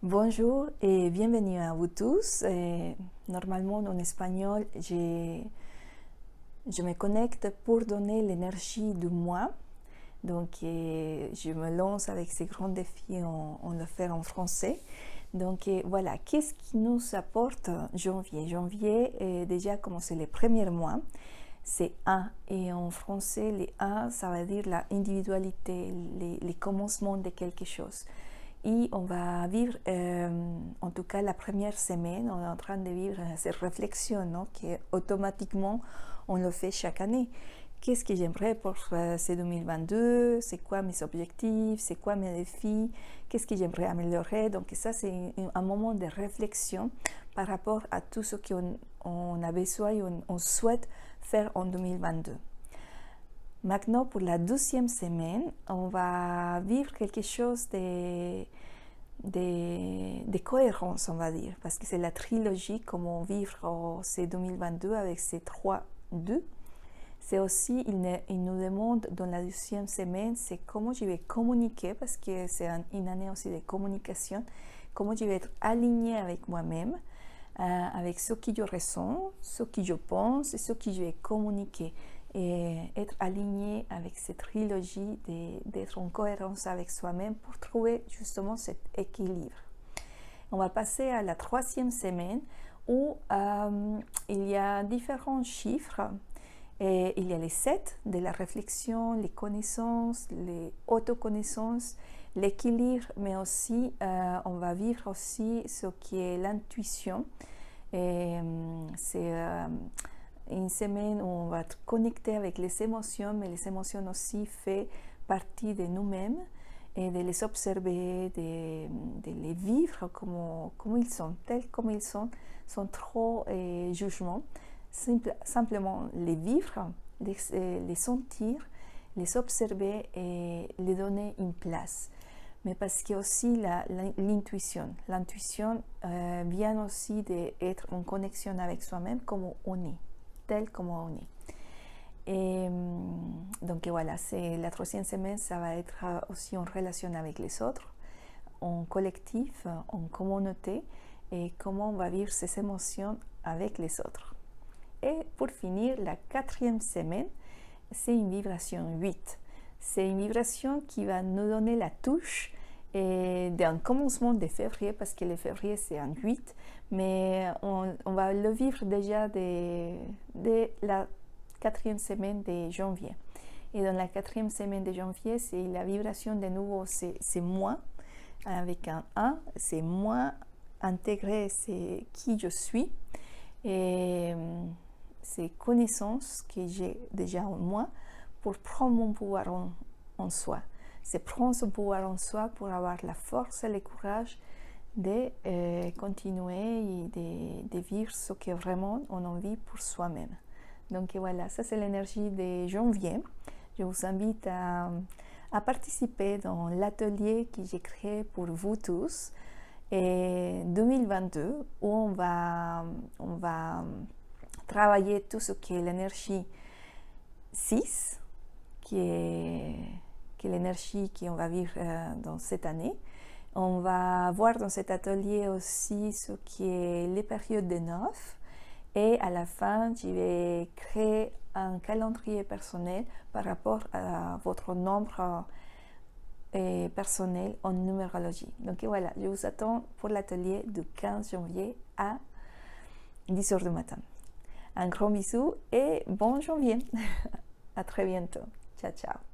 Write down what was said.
Bonjour et bienvenue à vous tous. Normalement, en espagnol, je me connecte pour donner l'énergie du mois. Donc, je me lance avec ces grands défis en le faire en français. Donc, voilà, qu'est-ce qui nous apporte janvier? Janvier, déjà, comme c'est le premier mois, c'est un. Et en français, les un, ça veut dire l'individualité, les commencements de quelque chose. Et on va vivre, en tout cas la première semaine, on est en train de vivre cette réflexion, non, que automatiquement on le fait chaque année. Qu'est-ce que j'aimerais pour ce 2022? C'est quoi mes objectifs? C'est quoi mes défis? Qu'est-ce que j'aimerais améliorer? Donc ça, c'est un moment de réflexion par rapport à tout ce qu'on a besoin et on souhaite faire en 2022. Maintenant, pour la 12e semaine, on va vivre quelque chose de cohérence, on va dire, parce que c'est la trilogie, comment vivre ces 2022 avec ces 3-2. C'est aussi, il nous demande dans la 12e semaine, c'est comment je vais communiquer, parce que c'est une année aussi de communication, comment je vais être alignée avec moi-même, avec ce que je ressens, ce que je pense et ce que je vais communiquer. Et être aligné avec cette trilogie, d'être en cohérence avec soi-même pour trouver justement cet équilibre. On va passer à la 3e semaine où il y a différents chiffres. Et il y a les 7 de la réflexion, les connaissances, les autoconnaissances, l'équilibre, mais aussi on va vivre aussi ce qui est l'intuition. C'est une semaine où on va être connecté avec les émotions, mais les émotions aussi font partie de nous-mêmes et de les observer, de les vivre comme ils sont, tels comme ils sont, sans trop jugement. Simplement les vivre, les sentir, les observer et les donner une place. Mais parce qu'il y a aussi l'intuition. L'intuition vient aussi d'être en connexion avec soi-même comme on est, tel comme on est. Et donc voilà, c'est la 3e semaine, ça va être aussi en relation avec les autres, en collectif, en communauté, et comment on va vivre ces émotions avec les autres. Et pour finir, la 4e semaine, c'est une vibration 8. C'est une vibration qui va nous donner la touche d'un commencement de février, parce que le février c'est un 8, mais on va le vivre déjà dès la 4e semaine de janvier. Et dans la 4e semaine de janvier, c'est la vibration de nouveau, c'est moi, avec un 1, c'est moi intégré, c'est qui je suis. Et ces connaissances que j'ai déjà en moi pour prendre mon pouvoir en soi. C'est prendre ce pouvoir en soi pour avoir la force et le courage de continuer et de vivre ce que vraiment on a envie pour soi-même. Donc voilà, ça c'est l'énergie de janvier. Je vous invite à participer dans l'atelier que j'ai créé pour vous tous et 2022 où on va travailler tout ce qui est l'énergie 6, qui est l'énergie qu'on va vivre dans cette année. On va voir dans cet atelier aussi ce qui est les périodes de 9. Et à la fin, je vais créer un calendrier personnel par rapport à votre nombre personnel en numérologie. Donc voilà, je vous attends pour l'atelier du 15 janvier à 10h du matin. Un grand bisou et bon janvier. À très bientôt. Ciao, ciao.